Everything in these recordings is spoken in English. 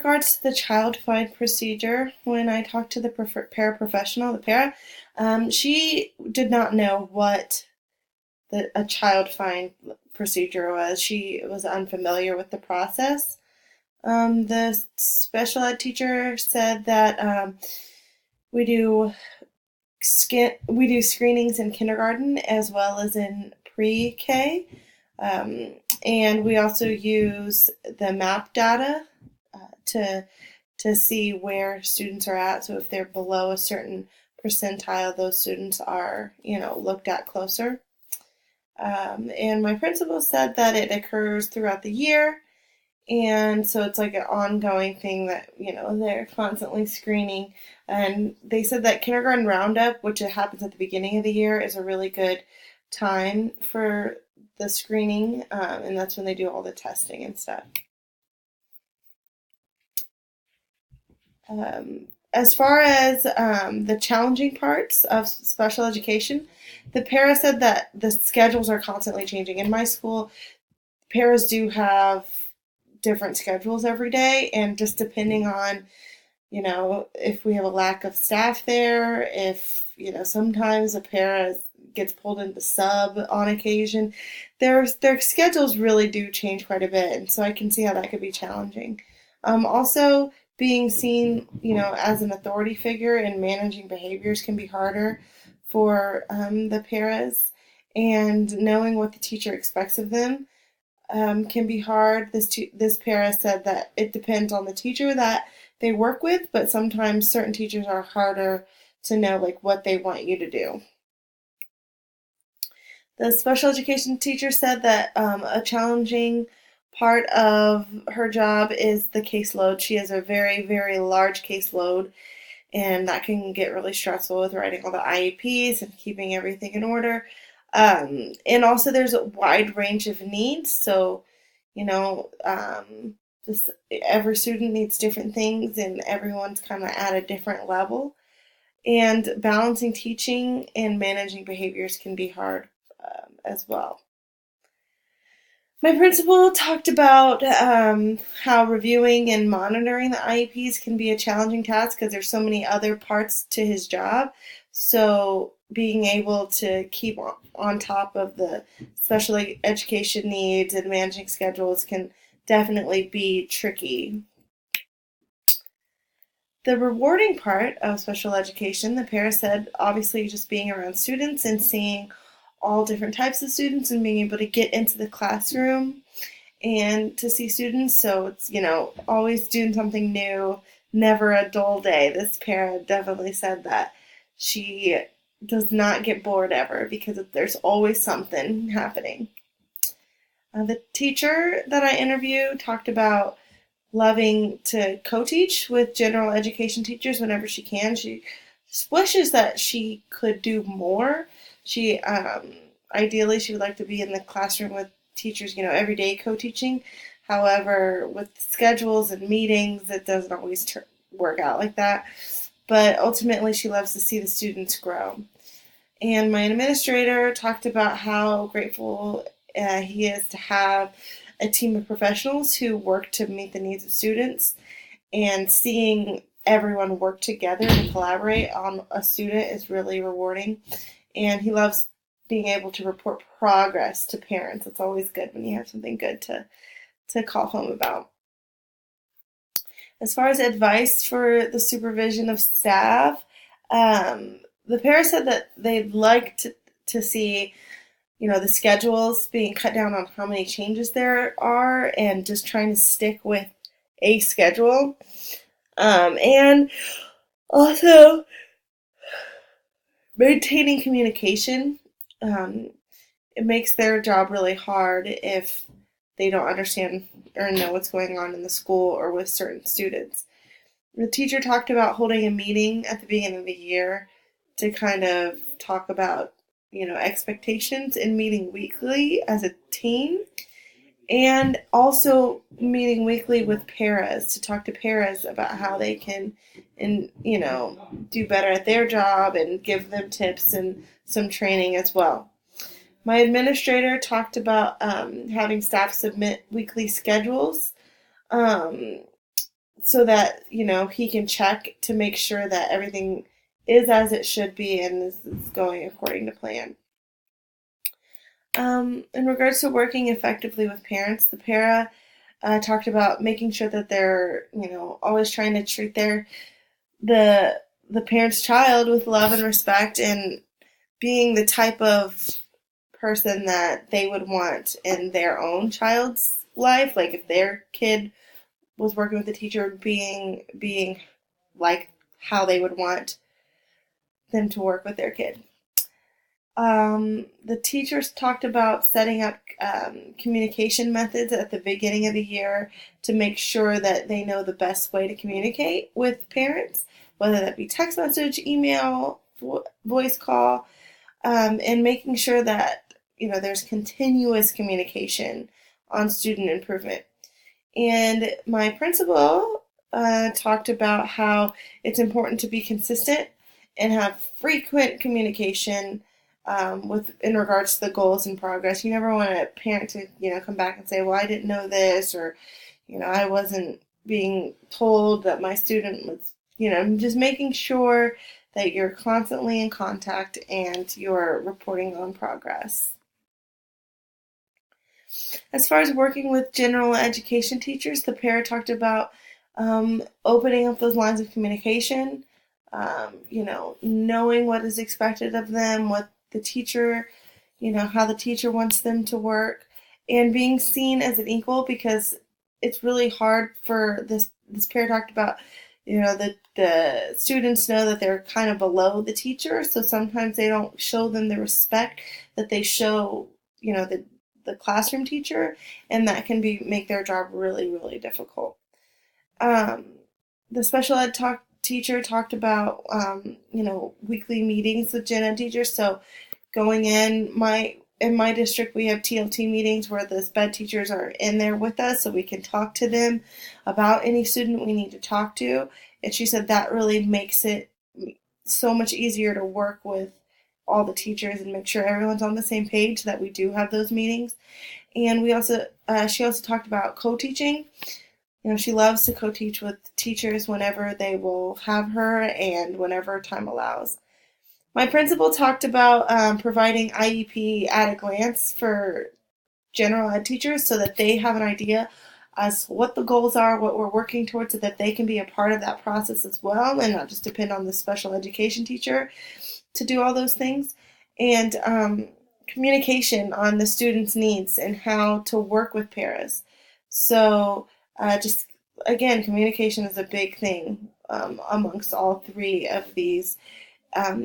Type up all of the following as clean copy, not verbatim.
regards to the child find procedure, when I talked to the paraprofessional, the para, she did not know what a child find procedure was. She was unfamiliar with the process. The special ed teacher said that we do we do screenings in kindergarten as well as in pre-K, and we also use the MAP data to see where students are at. So if they're below a certain percentile, those students are looked at closer. And my principal said that it occurs throughout the year, and so it's like an ongoing thing that they're constantly screening. And they said that kindergarten roundup, which it happens at the beginning of the year, is a really good time for the screening, and that's when they do all the testing and stuff. As far as the challenging parts of special education, the para said that the schedules are constantly changing. In my school, paras do have different schedules every day, and just depending on if we have a lack of staff there, if sometimes a para gets pulled into sub on occasion, their schedules really do change quite a bit, and so I can see how that could be challenging. Also, being seen as an authority figure and managing behaviors can be harder for the paras, and knowing what the teacher expects of them can be hard. This para said that it depends on the teacher that they work with, but sometimes certain teachers are harder to know what they want you to do. The special education teacher said that a challenging part of her job is the caseload. She has a very, very large caseload, and that can get really stressful with writing all the IEPs and keeping everything in order. And also there's a wide range of needs, so just every student needs different things, and everyone's kind of at a different level. And balancing teaching and managing behaviors can be hard as well. My principal talked about how reviewing and monitoring the IEPs can be a challenging task because there's so many other parts to his job. So being able to keep on top of the special education needs and managing schedules can definitely be tricky. The rewarding part of special education, the para said, obviously just being around students and seeing all different types of students and being able to get into the classroom and to see students. So it's, always doing something new, never a dull day. This para definitely said that she does not get bored ever because there's always something happening. The teacher that I interviewed talked about loving to co-teach with general education teachers whenever she can. She wishes that she could do more. She ideally she would like to be in the classroom with teachers, every day co-teaching. However, with schedules and meetings, it doesn't always work out like that. But ultimately, she loves to see the students grow. And my administrator talked about how grateful he is to have a team of professionals who work to meet the needs of students, and seeing everyone work together and collaborate on a student is really rewarding. And he loves being able to report progress to parents. It's always good when you have something good to call home about. As far as advice for the supervision of staff, the para said that they'd like to see the schedules being cut down on how many changes there are, and just trying to stick with a schedule. And also maintaining communication. It makes their job really hard if they don't understand or know what's going on in the school or with certain students. The teacher talked about holding a meeting at the beginning of the year to kind of talk about expectations, and meeting weekly as a team, and also meeting weekly with paras to talk to paras about how they can do better at their job and give them tips and some training as well. My administrator talked about having staff submit weekly schedules so that, he can check to make sure that everything is as it should be and is going according to plan. In regards to working effectively with parents, the para talked about making sure that they're, always trying to treat the parent's child with love and respect, and being the type of person that they would want in their own child's life. Like if their kid was working with the teacher, being like how they would want them to work with their kid. The teachers talked about setting up communication methods at the beginning of the year to make sure that they know the best way to communicate with parents, whether that be text message, email, voice call, and making sure that there's continuous communication on student improvement. And my principal talked about how it's important to be consistent and have frequent communication in regards to the goals and progress. You never want a parent to come back and say, well, I didn't know this, or I wasn't being told that my student was, just making sure that you're constantly in contact and you're reporting on progress. As far as working with general education teachers, the para talked about opening up those lines of communication, knowing what is expected of them, what the teacher, how the teacher wants them to work, and being seen as an equal, because it's really hard for this para talked about, the students know that they're kind of below the teacher, so sometimes they don't show them the respect that they show, the classroom teacher, and that can make their job really, really difficult. The special ed teacher talked about, weekly meetings with gen ed teachers. So going in my district, we have TLT meetings where the SPED teachers are in there with us, so we can talk to them about any student we need to talk to. And she said that really makes it so much easier to work with all the teachers and make sure everyone's on the same page, that we do have those meetings. And she also talked about co-teaching. She loves to co-teach with teachers whenever they will have her and whenever time allows. My principal talked about providing IEP at a glance for general ed teachers so that they have an idea as to what the goals are, what we're working towards, so that they can be a part of that process as well and not just depend on the special education teacher to do all those things. And communication on the students' needs and how to work with paras. So just again, communication is a big thing amongst all three of these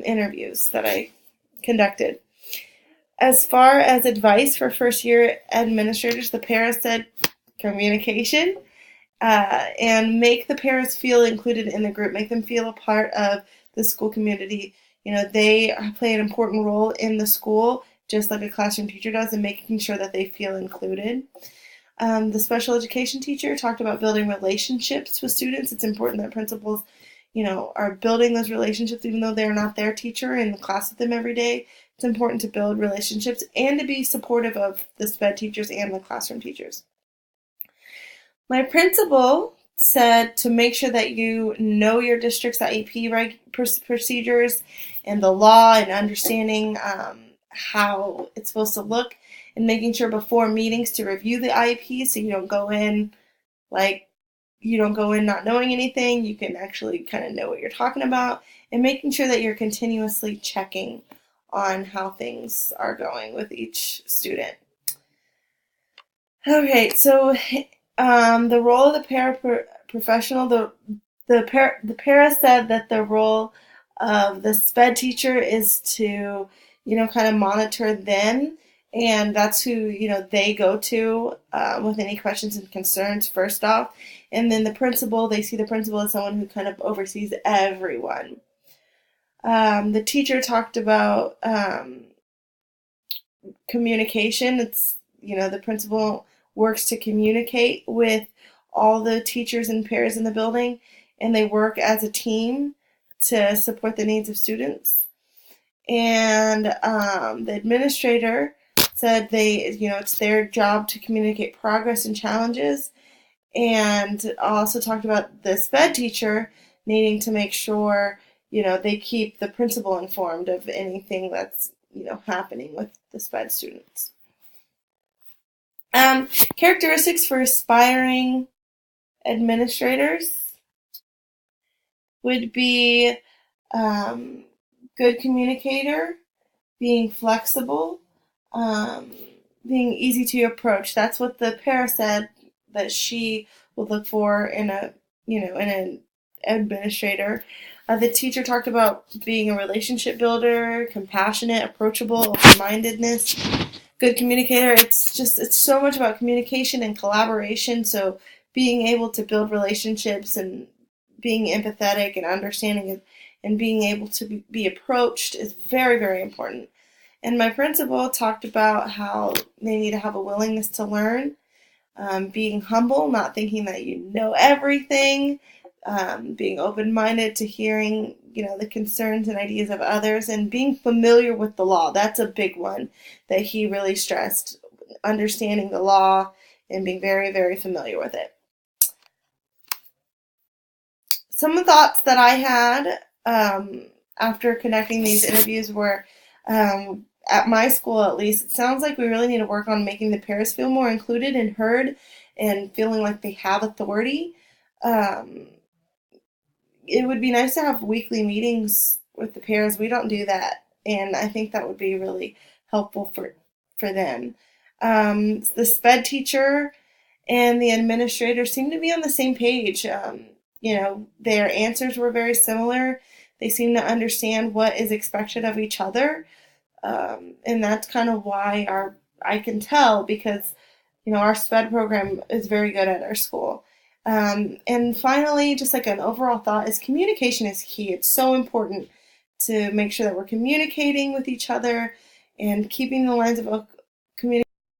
interviews that I conducted. As far as advice for first year administrators, the para said communication, and make the paras feel included in the group, make them feel a part of the school community. They play an important role in the school, just like a classroom teacher does, in making sure that they feel included. The special education teacher talked about building relationships with students. It's important that principals, are building those relationships even though they're not their teacher in the class with them every day. It's important to build relationships and to be supportive of the SPED teachers and the classroom teachers. My principal said to make sure that you know your district's IEP procedures and the law, and understanding how it's supposed to look, and making sure before meetings to review the IEP, so you don't go in not knowing anything. You can actually kind of know what you're talking about, and making sure that you're continuously checking on how things are going with each student. Okay, so the role of the paraprofessional, the para said that the role of the SPED teacher is to, kind of monitor them, and that's who, they go to with any questions and concerns first off. And then they see the principal as someone who kind of oversees everyone. The teacher talked about communication. It's, the principal works to communicate with all the teachers and paras in the building, and they work as a team to support the needs of students. And the administrator said it's their job to communicate progress and challenges, And also talked about the SPED teacher needing to make sure, they keep the principal informed of anything that's, happening with the SPED students. Characteristics for aspiring administrators would be good communicator, being flexible, um, being easy to approach. That's what the para said that she would look for in an administrator. The teacher talked about being a relationship builder, compassionate, approachable, open-mindedness, good communicator. It's so much about communication and collaboration. So being able to build relationships and being empathetic and understanding and being able to be approached is very, very important. And my principal talked about how they need to have a willingness to learn, being humble, not thinking that you know everything, being open-minded to hearing, the concerns and ideas of others, and being familiar with the law. That's a big one that he really stressed, understanding the law and being very, very familiar with it. Some thoughts that I had after conducting these interviews were, at my school at least, it sounds like we really need to work on making the paras feel more included and heard and feeling like they have authority. It would be nice to have weekly meetings with the paras. We don't do that, and I think that would be really helpful for them. The SPED teacher and the administrator seemed to be on the same page. Their answers were very similar. They seem to understand what is expected of each other, and that's kind of why I can tell because our SPED program is very good at our school. And finally, just like an overall thought, is communication is key. It's so important to make sure that we're communicating with each other and keeping the lines of communication